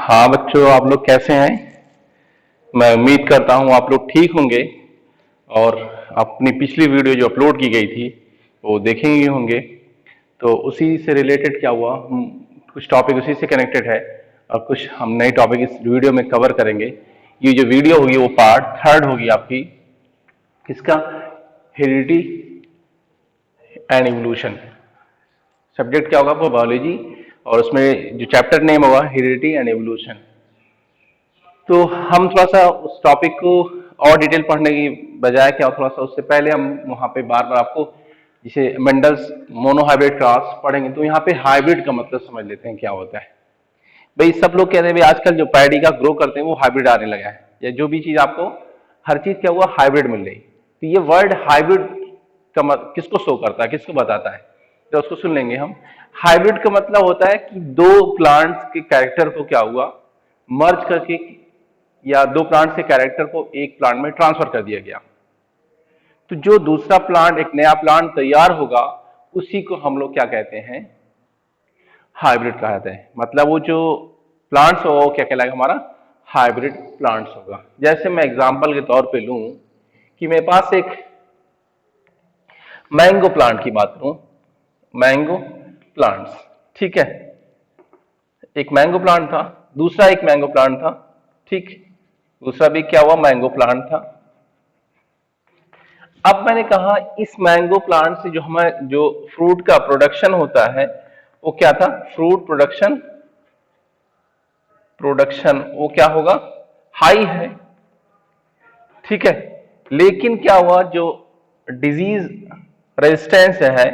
हाँ बच्चों, आप लोग कैसे हैं? मैं उम्मीद करता हूँ आप लोग ठीक होंगे और अपनी पिछली वीडियो जो अपलोड की गई थी वो देखेंगे होंगे। तो उसी से रिलेटेड क्या हुआ, कुछ टॉपिक उसी से कनेक्टेड है और कुछ हम नए टॉपिक इस वीडियो में कवर करेंगे। ये जो वीडियो होगी वो पार्ट थर्ड होगी आपकी, किसका? Heredity and evolution. सब्जेक्ट क्या होगा आपको? बायोलॉजी। और उसमें जो चैप्टर नेम होगा हेरिडिटी एंड इवोल्यूशन। तो हम थोड़ा सा उस टॉपिक को और डिटेल पढ़ने की बजाय क्या, थोड़ा सा उससे पहले हम वहां पे बार बार आपको जिसे मेंडल्स मोनोहाइब्रिड क्रॉस पढ़ेंगे, तो यहाँ पे हाइब्रिड का मतलब समझ लेते हैं क्या होता है। भाई सब लोग कहते हैं भाई आजकल जो पैडी का ग्रो करते हैं वो हाइब्रिड आने लगा है, या जो भी चीज आपको हर चीज क्या हुआ हाइब्रिड मिल रही। तो ये वर्ड हाइब्रिड का किसको शो करता है, किसको बताता है, तो उसको सुन लेंगे हम। हाइब्रिड का मतलब होता है कि दो प्लांट्स के कैरेक्टर को क्या हुआ मर्ज करके, या दो प्लांट के कैरेक्टर को एक प्लांट में ट्रांसफर कर दिया गया। तो जो दूसरा प्लांट, एक नया प्लांट तैयार होगा, उसी को हम लोग क्या कहते हैं? हाइब्रिड कहते हैं। मतलब वो जो प्लांट्स होगा वो क्या कहलाएगा? हमारा हाइब्रिड प्लांट्स होगा। जैसे मैं एग्जांपल के तौर पे लूं कि मेरे पास एक मैंगो प्लांट की बात करूं, मैंगो प्लांट्स, ठीक है। एक मैंगो प्लांट था, दूसरा एक मैंगो प्लांट था, ठीक। दूसरा भी क्या हुआ? मैंगो प्लांट था। अब मैंने कहा इस मैंगो प्लांट से जो हमारे जो फ्रूट का प्रोडक्शन होता है वो क्या था? फ्रूट प्रोडक्शन, वो क्या होगा? हाई है, ठीक है। लेकिन क्या हुआ, जो डिजीज रेजिस्टेंस है,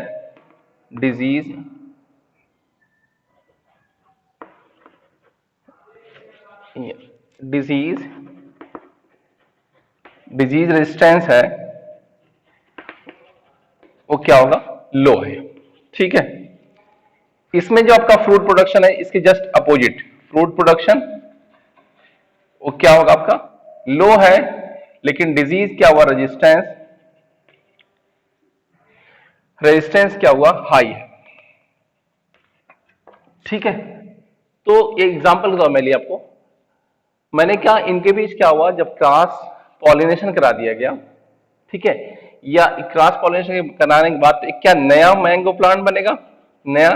डिजीज डिजीज डिजीज रेजिस्टेंस है, वो क्या होगा? लो है, ठीक है। इसमें जो आपका फ्रूट प्रोडक्शन है इसके जस्ट अपोजिट, फ्रूट प्रोडक्शन वो क्या होगा आपका? लो है। लेकिन डिजीज क्या हुआ? रेजिस्टेंस क्या हुआ? हाई है, ठीक है। तो एक एग्जांपल के तौर में लिया आपको, मैंने क्या इनके बीच क्या हुआ जब क्रॉस पॉलिनेशन करा दिया गया, ठीक है, या क्रॉस पॉलिनेशन कराने के बाद एक क्या नया मैंगो प्लांट बनेगा, नया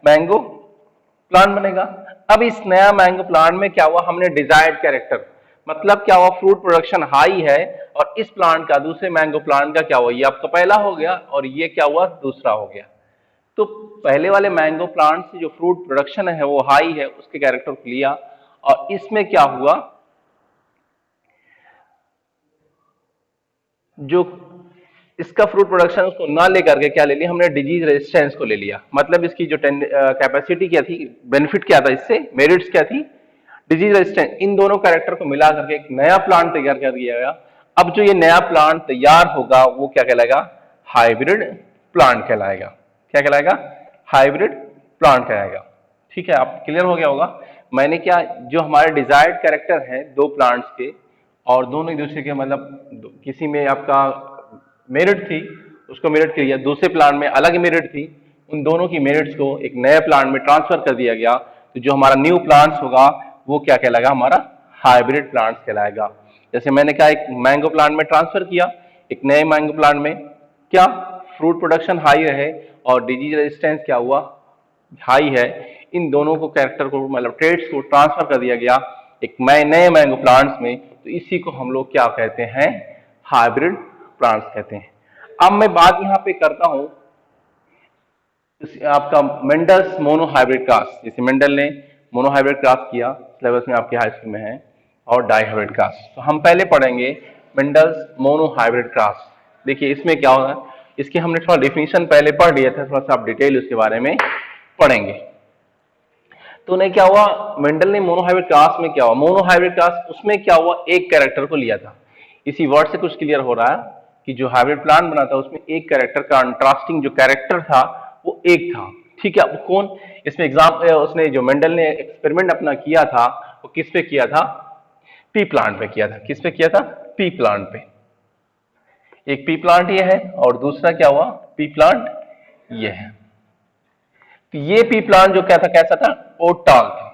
मैंगो प्लांट बनेगा। अब इस नया मैंगो प्लांट में क्या हुआ? हमने डिजायर्ड कैरेक्टर, मतलब क्या हुआ? फ्रूट प्रोडक्शन हाई है और इस प्लांट का दूसरे मैंगो प्लांट का क्या हुआ? ये आपका पहला हो गया और ये क्या हुआ? दूसरा हो गया। तो पहले वाले मैंगो प्लांट से जो फ्रूट प्रोडक्शन है वो हाई है, उसके कैरेक्टर को लिया, और इसमें क्या हुआ? जो इसका फ्रूट प्रोडक्शन उसको ना लेकर के क्या ले लिया हमने? डिजीज रेजिस्टेंस को ले लिया। मतलब इसकी जो कैपेसिटी क्या थी, बेनिफिट क्या था इससे, मेरिट्स क्या थी? Disease resistance. इन दोनों कैरेक्टर को मिला करके एक नया प्लांट तैयार कर दिया गया। अब जो ये नया प्लांट तैयार होगा वो क्या कहलाएगा? हाइब्रिड प्लांट कहलाएगा। क्या कहलाएगा? हाइब्रिड प्लांट कहलाएगा, ठीक है। आप क्लियर हो गया होगा। मैंने क्या, जो हमारे डिजायर्ड कैरेक्टर है दो प्लांट्स के, और दोनों एक दूसरे के मतलब किसी में आपका मेरिट थी, उसको मेरिट किया, दूसरे प्लांट में अलग मेरिट थी, उन दोनों की मेरिट्स को एक नए प्लांट में ट्रांसफर कर दिया गया। तो जो हमारा न्यू प्लांट्स होगा वो क्या कहलाएगा? हमारा हाइब्रिड प्लांट्स कहलाएगा। जैसे मैंने कहा एक मैंगो प्लांट में ट्रांसफर किया, एक नए मैंगो प्लांट में क्या फ्रूट प्रोडक्शन हाई रहे और डिजीज रेजिस्टेंस क्या हुआ? हाई है। इन दोनों को कैरेक्टर को मतलब ट्रेड्स को ट्रांसफर कर दिया गया एक नए मैंगो प्लांट्स में। तो इसी को हम लोग क्या कहते हैं? हाइब्रिड प्लांट्स कहते हैं। अब मैं बात यहां पे करता हूं आपका मेंडल्स मोनोहाइब्रिड क्रॉस। जैसे मेंडल ने मोनोहाइब्रिड क्रॉस किया, सिलेबस में आपके हाई स्कूल में है, और डाइहाइब्रिड क्रॉस। तो हम पहले पढ़ेंगे मेंडल्स मोनोहाइब्रिड क्रॉस। देखिए इसमें क्या होगा, इसकी हमने थोड़ा डिफिनीशन पहले पढ़ लिया था, थोड़ा सा आप डिटेल उसके बारे में पढ़ेंगे। तो उन्हें क्या हुआ, मेंडल ने मोनोहाइब्रिड क्रॉस में क्या हुआ, मोनोहाइब्रिड क्रॉस उसमें क्या हुआ, एक कैरेक्टर को लिया था। इसी वर्ड से कुछ क्लियर हो रहा है कि जो हाइब्रिड प्लांट बना था उसमें एक कैरेक्टर का कंट्रास्टिंग जो कैरेक्टर था वो एक था, ठीक है। अब कौन इसमें उसने जो मेंडल ने एक्सपेरिमेंट अपना किया था वो किस पे किया था? पी प्लांट पे किया था। किस पे किया था? पी प्लांट पे। एक पी प्लांट ये है और दूसरा क्या हुआ? पी प्लांट ये है। तो ये पी प्लांट जो क्या था, कैसा था? ओटाल था।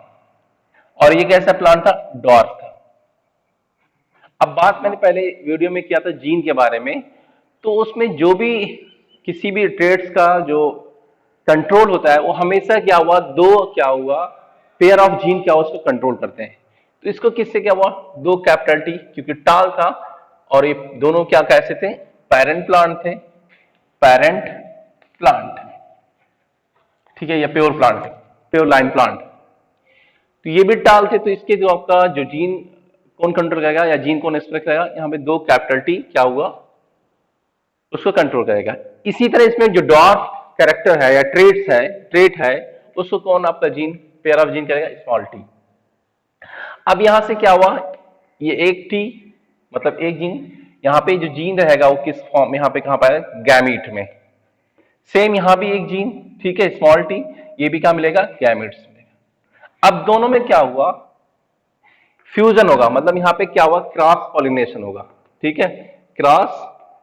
और ये कैसा प्लांट था? डॉर्फ था। अब बात मैंने पहले वीडियो में किया था जीन के बारे में, तो उसमें जो भी किसी भी ट्रेड्स का जो कंट्रोल होता है वो हमेशा क्या हुआ, दो क्या हुआ, पेयर ऑफ जीन क्या हुआ उसको कंट्रोल करते हैं। तो इसको किससे क्या हुआ? दो कैपिटल टी, क्योंकि टाल था और ये दोनों क्या कैसे थे? पेरेंट प्लांट थे, पेरेंट प्लांट, ठीक है, या pure plant, pure line plant. तो ये भी टाल थे, तो इसके जो आपका जो जीन कौन कंट्रोल करेगा या जीन कौन एक्सप्रेस करेगा? यहाँ पे दो कैपिटल टी क्या हुआ, उसको कंट्रोल करेगा। इसी तरह इसमें जो डॉर्फ कैरेक्टर है या ट्रेट है, उसको कौन आपका जीन, पेयर ऑफ जीन करेगा? Small T. अब यहां से क्या हुआ, ये एक टी मतलब एक जीन, यहां पे जो जीन रहेगा वो किस फॉर्म, यहां पे कहां पाएगा? गैमीट में। सेम यहां भी एक जीन, ठीक है, स्मॉल टी, ये भी कहां मिलेगा? गैमीट्स में। अब दोनों में क्या हुआ? फ्यूजन होगा, मतलब यहां पे क्या हुआ? क्रॉस पॉलिनेशन होगा, ठीक है, क्रॉस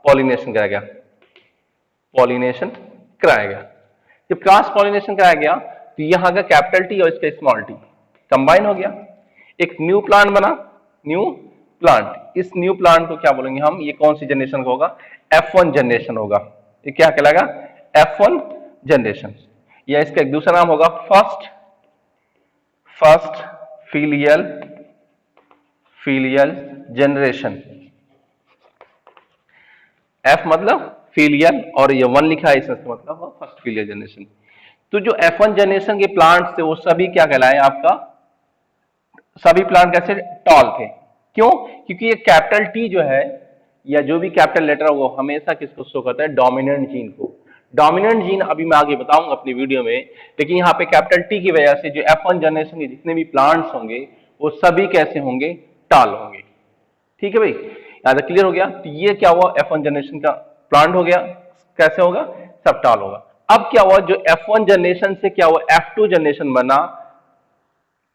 पॉलिनेशन कराया गया, पॉलिनेशन कराया गया। जब क्रॉस पॉलिनेशन कराया गया तो यहां का कैपिटल टी और इसका स्मॉल टी कंबाइन हो गया, एक न्यू प्लांट बना, न्यू प्लांट। इस न्यू प्लांट को क्या बोलेंगे हम? ये कौन सी जनरेशन का होगा? F1 जनरेशन होगा। ये क्या कहलाएगा? F1 जनरेशन, या इसका एक दूसरा नाम होगा फर्स्ट फिलियल जनरेशन। F मतलब फिलियल और ये 1 लिखा है, इसका मतलब फर्स्ट फिलियल जनरेशन। तो जो F1 जनरेशन के प्लांट्स थे वो सभी क्या कहलाए आपका? सभी प्लांट कैसे? टॉल थे। क्यों? क्योंकि ये कैपिटल टी जो है या जो भी कैपिटल लेटर है वो हमेशा किसको शो करता है? डोमिनेंट जीन को। डोमिनेंट जीन अभी मैं आगे बताऊंगा अपनी वीडियो में, लेकिन यहाँ पे कैपिटल टी की वजह से जो F1 जनरेशन के जितने भी प्लांट्स होंगे वो सभी कैसे होंगे? टॉल होंगे। ठीक है भाई, यहां तक क्लियर हो गया? तो ये क्या हुआ? F1 जनरेशन का प्लांट हो गया, कैसे होगा? सब टॉल होगा। अब क्या हुआ? जो F1 जनरेशन से क्या हुआ? F2 जनरेशन बना,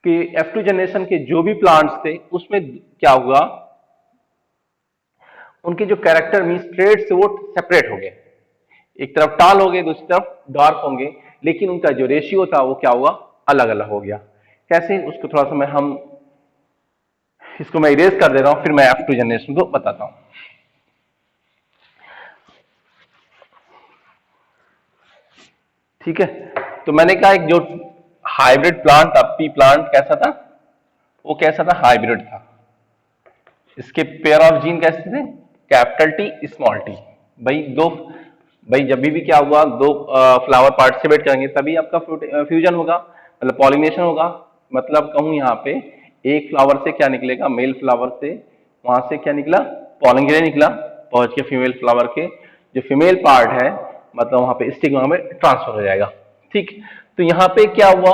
कि F2 जनरेशन के जो भी प्लांट्स थे उसमें क्या हुआ? उनके जो कैरेक्टर मींस ट्रेड्स वो सेपरेट हो गए, एक तरफ टाल हो गए, दूसरी तरफ डार्क होंगे, लेकिन उनका जो रेशियो था वो क्या हुआ? अलग अलग हो गया। कैसे? उसको थोड़ा सा मैं हम इसको मैं इरेज कर दे रहा हूं, फिर मैं F2 जनरेशन को बताता हूं। ठीक है, तो मैंने कहा एक जो हाइब्रिड प्लांट था, पी प्लांट कैसा था? वो कैसा था? हाइब्रिड था। इसके पेयर ऑफ जीन कैसे थे? Capital T small T. भाई जब भी क्या हुआ, दो फ्लावर पार्टिसिपेट करेंगे तभी आपका फ्यूजन होगा, मतलब पॉलिनेशन होगा। मतलब कहूं यहाँ पे एक फ्लावर से क्या निकलेगा? मेल फ्लावर से वहां से क्या निकला? पॉलन ग्रेन निकला, पहुंच के फीमेल फ्लावर के जो फीमेल पार्ट है, मतलब वहां पे स्टिग्मा में ट्रांसफर हो जाएगा। ठीक, तो यहाँ पे क्या हुआ?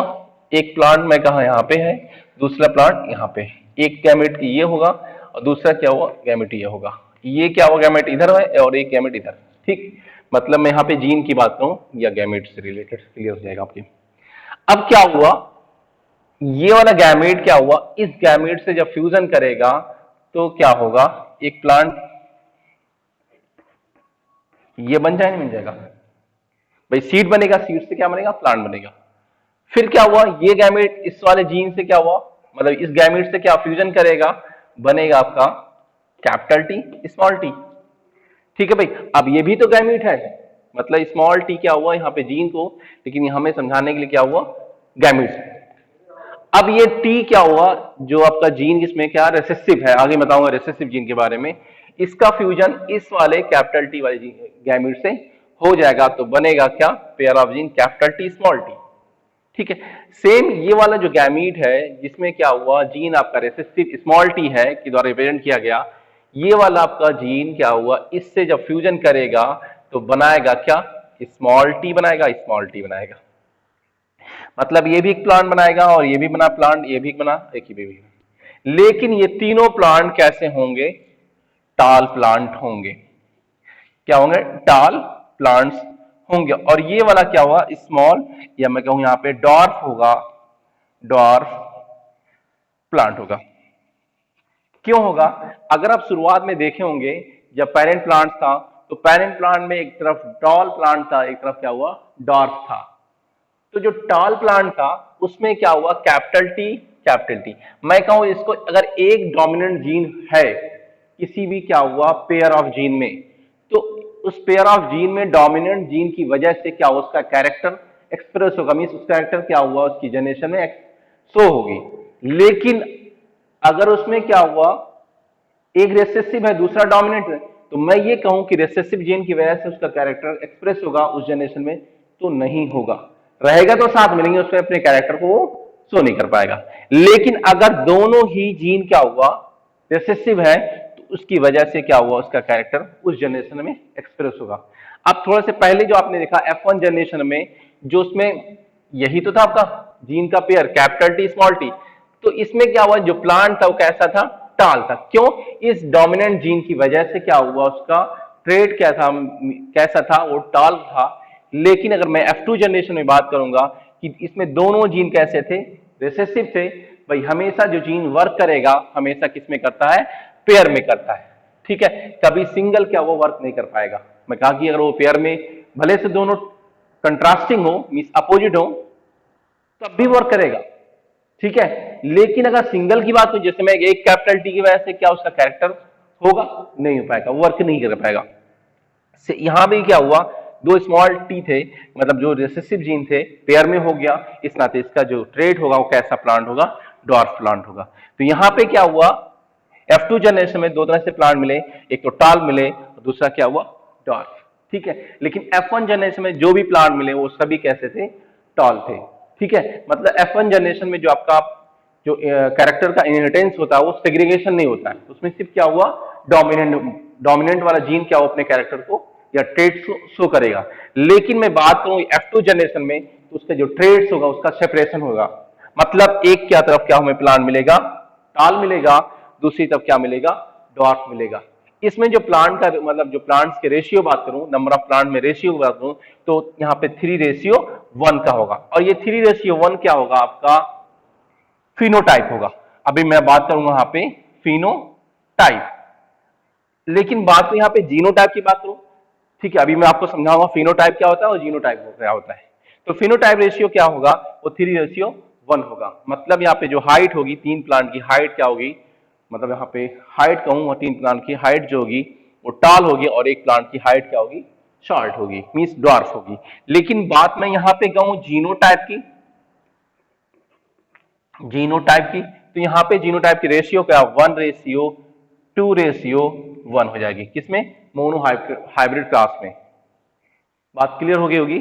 एक प्लांट में कहा यहाँ पे है, दूसरा प्लांट यहाँ पे, एक गैमेट ये होगा और दूसरा क्या हुआ? गैमेट ये होगा। ये क्या हुआ? गैमेट इधर है और एक गैमेट इधर। ठीक, मतलब मैं यहाँ पे जीन की बात करूं या गैमेट से रिलेटेड, क्लियर हो जाएगा आपके। अब क्या हुआ? ये वाला गैमेट क्या हुआ? इस गैमेट से जब फ्यूजन करेगा तो क्या होगा? एक प्लांट ये बन जाए, नहीं बन जाएगा भाई? सीड बनेगा, सीड से क्या बनेगा? प्लांट बनेगा। फिर क्या हुआ? ये गैमेट इस वाले जीन से क्या हुआ, मतलब इस गैमेट से क्या फ्यूजन करेगा? बनेगा आपका कैपिटल टी स्मॉल टी। ठीक है भाई, अब ये भी तो गैमेट है, मतलब स्मॉल टी क्या हुआ यहाँ पे? जीन को, लेकिन हमें समझाने के लिए क्या हुआ? गैमेट। अब ये टी क्या हुआ? जो आपका जीन इसमें क्या रेसेसिव है, आगे बताऊंगा रेसेसिव जीन के बारे में, इसका फ्यूजन इस वाले कैपिटल टी वाले गैमेट से हो जाएगा, तो बनेगा क्या? Pair of gene capital T small T. ठीक है, सेम ये वाला जो गैमीट है जिसमें क्या हुआ? जीन आपका रेसेसिव स्मॉल टी है कि द्वारा रिप्रेजेंट किया गया, ये वाला आपका जीन क्या हुआ? इससे जब फ्यूजन करेगा तो बनाएगा क्या? स्मॉल टी बनाएगा, स्मॉल टी बनाएगा। मतलब ये भी एक प्लांट बनाएगा और ये भी बना प्लांट, ये भी बना, एक ही भी। लेकिन ये तीनों प्लांट कैसे होंगे? टाल प्लांट होंगे। क्या होंगे? टाल प्लांट्स होंगे। और ये वाला क्या हुआ? स्मॉल, या मैं कहूं यहां पे डॉर्फ होगा, डॉर्फ प्लांट होगा। क्यों होगा? अगर आप शुरुआत में देखे होंगे जब पेरेंट प्लांट था, तो पेरेंट प्लांट में एक तरफ टॉल प्लांट था, एक तरफ क्या हुआ? डॉर्फ था। तो जो टॉल प्लांट था उसमें क्या हुआ? Capital T capital T. मैं कहूं इसको, अगर एक डोमिनेंट जीन है किसी भी क्या हुआ पेयर ऑफ जीन में, तो उस पेयर ऑफ जीन में डोमिनेंट जीन की वजह से क्या हुआ उसका कैरेक्टर एक्सप्रेस होगा, मीन्स उस कैरेक्टर क्या हुआ उसकी जनरेशन में शो होगी। लेकिन अगर उसमें क्या हुआ एक रिसेसिव है दूसरा डोमिनेंट है, तो मैं ये कहूं कि रिसेसिव जीन की वजह से उसका कैरेक्टर एक्सप्रेस होगा उस जनरेशन में, तो नहीं होगा। रहेगा तो साथ मिलेंगे उसमें, अपने कैरेक्टर को वो शो नहीं कर पाएगा। लेकिन अगर दोनों ही जीन क्या हुआ रिसेसिव है, तो उसकी वजह से क्या हुआ उसका कैरेक्टर उस जनरेशन में एक्सप्रेस होगा। अब थोड़ा से पहले जो आपने देखा F1 जनरेशन में, जो उसमें यही तो था आपका जीन का pair capital T small T, तो इसमें क्या हुआ जो प्लांट था वो कैसा था, टाल था। क्यों? इस डोमिनेंट जीन की वजह से क्या हुआ उसका ट्रेड क्या था, कैसा था, वो टाल था। लेकिन अगर मैं F2 जनरेशन में बात करूंगा कि इसमें दोनों जीन कैसे थे, रिसेसिव थे, भाई हमेशा जो जीन वर्क करेगा हमेशा किसमें करता है, पेयर में करता है। ठीक है, कभी सिंगल क्या वो वर्क नहीं कर पाएगा। मैं कहा कि अगर वो पेयर में भले से दोनों कंट्रास्टिंग हो मींस अपोजिट हो तब भी वर्क करेगा। ठीक है, लेकिन अगर सिंगल की बात हो, जैसे मैं एक कैपिटल टी की वजह से क्या उसका कैरेक्टर होगा, नहीं हो पाएगा, वर्क नहीं कर पाएगा। यहां भी क्या हुआ दो स्मॉल टी थे, मतलब जो रिसेसिव जीन थे पेयर में हो गया, इस नाते इसका जो ट्रेड होगा वो कैसा प्लांट होगा, डॉर्फ प्लांट होगा। तो यहां पे क्या हुआ F2 जनरेशन में दो तरह से प्लांट मिले, एक तो टाल मिले और दूसरा क्या हुआ डॉर्फ। ठीक है, लेकिन F1 जनरेशन में जो भी प्लांट मिले वो सभी कैसे थे, टॉल थे। ठीक है, मतलब F1 जनरेशन में जो आपका जो कैरेक्टर का इनहेरिटेंस होता है वो सेग्रीगेशन नहीं होता है, उसमें सिर्फ क्या हुआ डोमिनेंट वाला जीन क्या हुआ अपने कैरेक्टर को या ट्रेड्स शो करेगा। लेकिन मैं बात करूं F2 जनरेशन में, तो उसका जो ट्रेड्स होगा उसका सेपरेशन होगा। मतलब एक क्या तरफ क्या हमें प्लांट मिलेगा, टाल मिलेगा, दूसरी तरफ क्या मिलेगा, डॉर्फ मिलेगा। इसमें जो प्लांट का मतलब जो प्लांट्स के रेशियो बात करूं, नंबर ऑफ प्लांट में रेशियो बात करूं, तो यहाँ पे 3:1 का होगा। और ये 3:1 क्या होगा आपका, फिनोटाइप होगा। अभी मैं बात करूंगा यहाँ पे फिनोटाइप, लेकिन बात तो यहाँ पे जीनोटाइप की बात करूं। ठीक है, अभी मैं आपको समझाऊंगा फिनोटाइप क्या होता है और जीनोटाइप क्या होता है। तो फिनोटाइप रेशियो क्या होगा, वो 3:1 होगा। मतलब यहाँ पे जो हाइट होगी तीन प्लांट की हाइट क्या होगी, मतलब यहाँ पे हाइट कहूंगा तीन प्लांट की हाइट जो होगी वो टाल होगी और एक प्लांट की हाइट क्या होगी, शॉर्ट होगी, मींस ड्वार्फ होगी। लेकिन बात मैं यहाँ पे कहूं जीनोटाइप की, तो यहाँ पे जीनोटाइप की रेशियो क्या 1:2:1 हो जाएगी। किसमें, मोनो हाइब्रिड क्लास में। बात क्लियर हो गई होगी।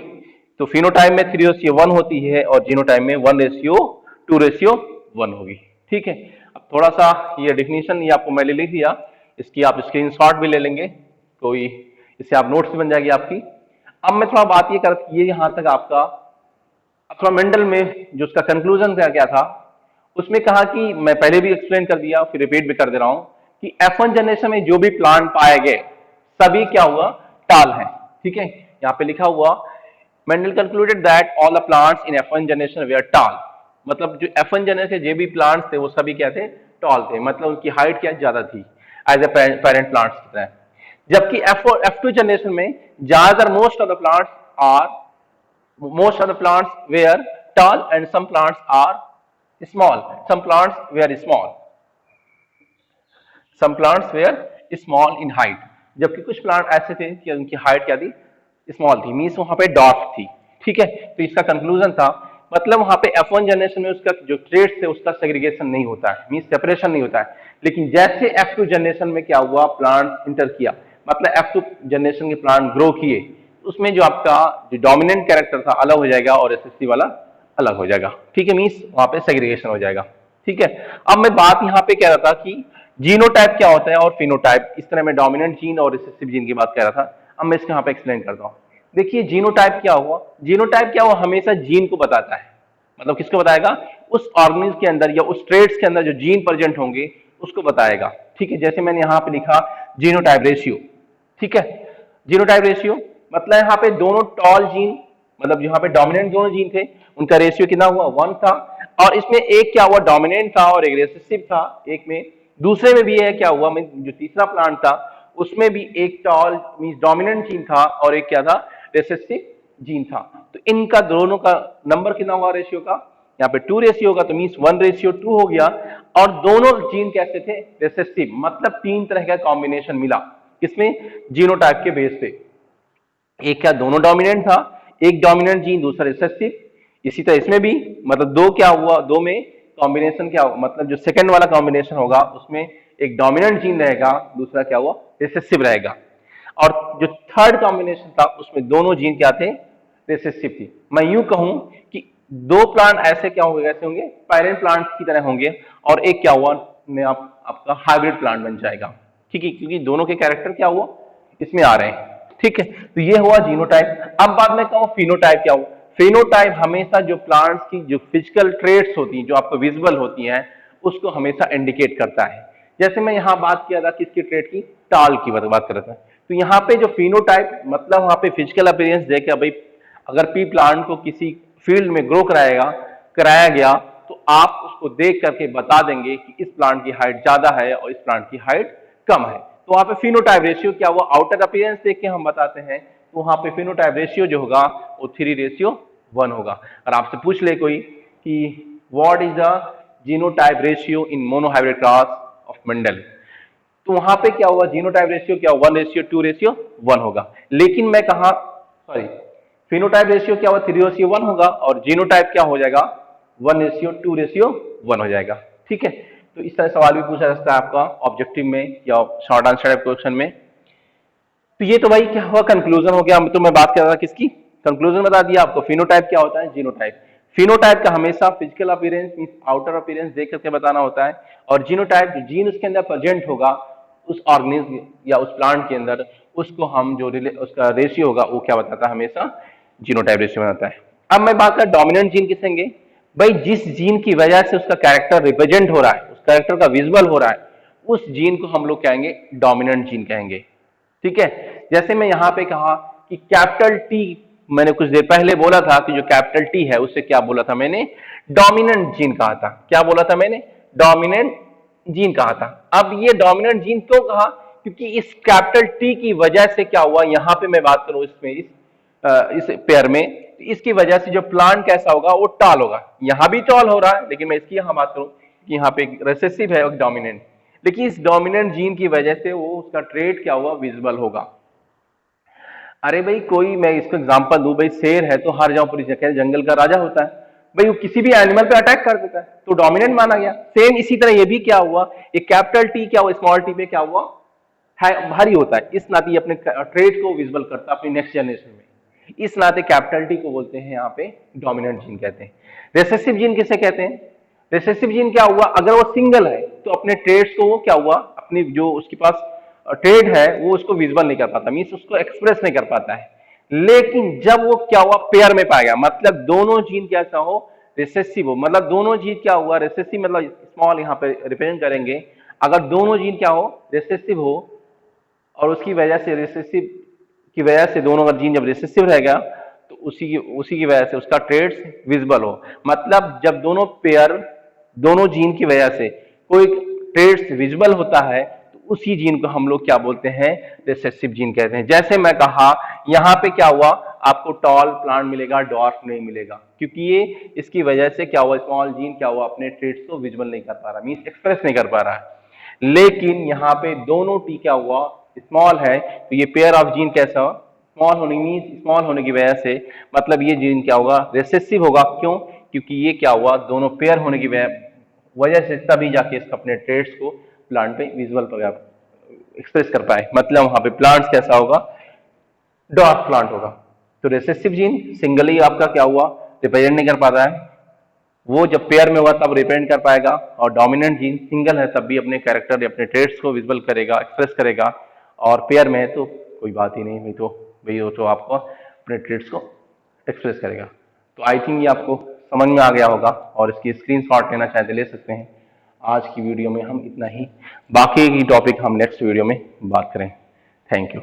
तो फिनोटाइप में 3:1 होती है और जीनोटाइप में 1:2:1 होगी। ठीक है, अब थोड़ा सा ये डिफिनीशन ये आपको मैंने लिख दिया, इसकी आप स्क्रीनशॉट भी ले लेंगे, कोई इससे आप नोट्स बन जाएगी आपकी। अब मैं थोड़ा बात ये कर, ये यहां तक आपका, अब थोड़ा मेंडल में जो उसका कंक्लूजन क्या था, उसमें कहा कि मैं पहले भी एक्सप्लेन कर दिया फिर रिपीट भी कर दे रहा हूं कि F1 जनरेशन में जो भी प्लांट पाए गए सभी क्या हुआ, टाल है। ठीक है, यहाँ पे लिखा हुआ Mendel concluded that all the plants in F1 generation were tall. मतलब जो F1 जनरेशन के जो भी प्लांट्स थे वो सभी क्या थे, टॉल थे, मतलब उनकी हाइट क्या ज्यादा थी एज ए पेरेंट प्लांट्स की तरह। जबकि F2 जनरेशन में ज्यादातर most of the plants were tall and some plants are small, some plants were small in height, जबकि कुछ प्लांट ऐसे थे कि उनकी हाइट क्या थी, स्मॉल थी, मींस वहां पे डॉर्फ थी। ठीक है, तो इसका कंक्लूजन था, मतलब वहां पे F1 जनरेशन में उसका जो ट्रेड्स थे उसका सेग्रीगेशन नहीं होता है, मींस सेपरेशन नहीं होता है। लेकिन जैसे F2 जनरेशन में क्या हुआ, प्लांट इंटर किया, मतलब F2 जनरेशन के प्लांट ग्रो किए, उसमें जो आपका जो डोमिनेंट कैरेक्टर था अलग हो जाएगा और एसएससी वाला अलग हो जाएगा। ठीक है, मींस वहां पे सेग्रीगेशन हो जाएगा। ठीक है, अब मैं बात यहाँ पे कह रहा था कि जीनोटाइप क्या होता है और फिनोटाइप, इस तरह मैं डोमिनेंट जीन और रिसेसिव जीन की बात कह रहा था। अब मैं इसको यहाँ पे एक्सप्लेन करता हूँ। देखिए जीनोटाइप क्या हुआ, जीनोटाइप क्या हुआ, हमेशा जीन को बताता है, मतलब किसको बताएगा, उस ऑर्गेनिज्म के अंदर या उस ट्रेड्स के अंदर जो जीन प्रेजेंट होंगे उसको बताएगा। ठीक है, जैसे मैंने यहाँ पे लिखा जीनोटाइप रेशियो। ठीक है, जीनोटाइप रेशियो मतलब यहाँ पे दोनों टॉल जीन, मतलब यहाँ पे डोमिनेंट दोनों जीन थे उनका रेशियो कितना हुआ, 1 था। और इसमें एक क्या हुआ, डोमिनेंट था और एक रिसेसिव था, एक में दूसरे में भी है क्या हुआ, जो तीसरा प्लांट था उसमें भी एक टॉल मींस डोमिनेंट जीन था और एक क्या था, रिसेसिव जीन था। तो इनका दोनों का नंबर कितना हुआ रेशियो का, यहाँ पे 2 रेशियो होगा तो मीन्स 1:2 हो गया। और दोनों जीन कैसे थे, रिसेसिव, मतलब 3 तरह का कॉम्बिनेशन मिला किसमें, जीनोटाइप के बेस पे। एक क्या दोनों डोमिनेंट था, एक डोमिनेंट जीन दूसरा रिसेसिव। इसी तरह इसमें भी मतलब दो क्या हुआ, दो में कॉम्बिनेशन क्या हुआ, मतलब जो सेकंड वाला कॉम्बिनेशन होगा उसमें एक डोमिनेंट जीन रहेगा, दूसरा क्या हुआ, रिसेसिव रहेगा। और जो थर्ड कॉम्बिनेशन था उसमें दोनों जीन क्या थे, रिसेसिव थी। मैं यूं कहूं कि दो प्लांट ऐसे क्या होंगे, ऐसे होंगे पैरेंट प्लांट की तरह होंगे, और एक क्या हुआ में आपका हाइब्रिड प्लांट बन जाएगा। ठीक है, क्योंकि दोनों के कैरेक्टर क्या हुआ इसमें आ रहे हैं। ठीक है, तो ये हुआ जीनोटाइप। अब बात मैं कहूं फिनोटाइप क्या हुआ। फिनोटाइप हमेशा जो प्लांट्स की जो फिजिकल ट्रेट्स होती हैं, जो आपको विजिबल होती हैं, उसको हमेशा इंडिकेट करता है। जैसे मैं यहां बात किया था किसकी ट्रेट की, टाल की बात कर रहा था। तो यहाँ पे जो फिनोटाइप मतलब वहां पे फिजिकल अपीयरेंस देख भाई, अगर पी प्लांट को किसी फील्ड में ग्रो कराया गया तो आप उसको देख करके बता देंगे कि इस प्लांट की हाइट ज्यादा है और इस प्लांट की हाइट कम है। तो वहां पे फिनोटाइप रेशियो क्या हुआ, आउटर अपीयरेंस देख के हम बताते हैं, तो वहां पे फिनोटाइप रेशियो जो होगा वो 3:1 होगा। और आपसे पूछ ले कोई कि what is the genotype ratio in monohybrid cross of Mendel, तो वहां पे क्या हुआ, जीनोटाइप रेशियो क्या हुआ, 1:2:1 होगा। लेकिन मैं कहा सॉरी, फिनोटाइप रेशियो क्या हुआ, 3:1 होगा, और जीनोटाइप क्या हो जाएगा, 1:2:1 हो जाएगा। ठीक है, तो इस तरह सवाल भी पूछा जा सकता है आपका ऑब्जेक्टिव में या शॉर्ट आंसर क्वेश्चन में। तो ये तो भाई क्या हुआ, कंक्लूजन हो गया। तो मैं बात कर रहा था किसकी, कंक्लूजन बता दिया आपको। फिनोटाइप क्या होता है, जीनोटाइप। फिनोटाइप का हमेशा physical appearance means outer appearance देख करके बताना होता है, और जीनोटाइप जो जीन उसके अंदर प्रेजेंट होगा उस ऑर्गेनिज्म या उस प्लांट के अंदर, उसको हम जो उसका रेशियो होगा वो क्या बताता है, हमेशा जीनोटाइप रेशियो बनाता है। अब मैं बात कर डोमिनेंट जीन किसे कहेंगे, भाई जिस जीन की वजह से उसका कैरेक्टर रिप्रेजेंट हो रहा है, उस कैरेक्टर का विजुअल हो रहा है, उस जीन को हम लोग कहेंगे डोमिनेंट जीन कहेंगे। ठीक है, जैसे मैं यहां पे कहा कि कैपिटल टी, मैंने कुछ देर पहले बोला था कि जो कैपिटल टी है उससे क्या बोला था मैंने, डोमिनेंट जीन कहा था। क्या बोला था मैंने, डोमिनेंट जीन कहा था। अब ये डोमिनेंट जीन क्यों कहा, क्योंकि इस कैपिटल टी की वजह से क्या हुआ, यहां पे मैं बात करूं इसमें इस पेयर में, इसकी वजह से जो प्लांट कैसा होगा वो टॉल होगा। यहां भी टॉल हो रहा है, लेकिन मैं इसकी यहां बात करूं कि यहां पे रिसेसिव है और डोमिनेंट, लेकिन इस डोमिनेंट जीन की वजह से वो उसका ट्रेट क्या हुआ, विजिबल होगा। अरे भाई कोई, मैं इसको एग्जांपल दूं, भाई शेर है तो हर जगह पूरी जगह जंगल का राजा होता है, भाई वो किसी भी एनिमल पे अटैक कर देता है तो डोमिनेंट माना गया। सेम इसी तरह ये भी क्या हुआ, एक कैपिटल टी क्या हुआ, स्मॉल टी पे क्या हुआ, है भारी होता है, इस नाते अपने ट्रेट को विजिबल करता है अपनी नेक्स्ट जनरेशन में। इस नाते कैपिटल टी को बोलते हैं यहाँ पे डोमिनेंट जीन कहते हैं। रिसेसिव जीन किसे कहते हैं, रिसेसिव जीन क्या हुआ, अगर वो सिंगल है तो अपने ट्रेड्स को वो क्या हुआ, अपनी जो उसके पास ट्रेड है वो उसको विजिबल नहीं कर पाता, मीन्स उसको एक्सप्रेस नहीं कर पाता है। लेकिन जब वो क्या हुआ, पेयर में पाएगा, मतलब दोनों जीन कैसा हो, रिसेसिव हो, मतलब दोनों जीन क्या हुआ, रिसेसिव मतलब स्मॉल यहाँ पे रिप्रेजेंट करेंगे, अगर दोनों जीन क्या हो, रिसेसिव हो, और उसकी वजह से रिसेसिव की वजह से दोनों का जीन जब रिसेसिव रहेगा तो उसी की वजह से उसका ट्रेड्स विजिबल हो, मतलब जब दोनों पेयर दोनों जीन की वजह से कोई ट्रेड्स विजिबल होता है तो उसी जीन को हम लोग क्या बोलते हैं, रिसेसिव जीन कहते हैं। जैसे मैं कहा यहां पे क्या हुआ, आपको टॉल प्लांट मिलेगा, डॉर्फ नहीं मिलेगा, क्योंकि ये इसकी वजह से क्या हुआ, स्मॉल जीन क्या हुआ, अपने ट्रेड्स को विजिबल नहीं कर पा रहा, मींस एक्सप्रेस नहीं कर पा रहा है। लेकिन यहाँ पे दोनों टी क्या हुआ, स्मॉल है, तो ये पेयर ऑफ जीन कैसा, स्मॉल होने मींस स्मॉल होने की वजह से, मतलब ये जीन क्या होगा, रिसेसिव होगा। क्यों, क्योंकि ये क्या हुआ, दोनों पेयर होने की वजह से तभी जाके इसका अपने ट्रेड्स को प्लांट पे विजुअल पर एक्सप्रेस कर पाए, मतलब वहां पे प्लांट्स कैसा होगा, डॉर्फ प्लांट होगा। तो रिसेसिव जीन सिंगली आपका क्या हुआ, रिप्रेजेंट नहीं कर पाता है, वो जब पेयर में होगा तब रिप्रेजेंट कर पाएगा, और डोमिनेंट जीन सिंगल है तब भी अपने कैरेक्टर या अपने ट्रेड्स को विजुअल करेगा, एक्सप्रेस करेगा, और पेयर में है तो कोई बात ही नहीं, भाई वो तो आपको अपने ट्रेड्स को एक्सप्रेस करेगा। तो आई थिंक ये आपको समझ में आ गया होगा, और इसकी स्क्रीनशॉट लेना चाहे तो ले सकते हैं। आज की वीडियो में हम इतना ही, बाकी की टॉपिक हम नेक्स्ट वीडियो में बात करें। Thank you.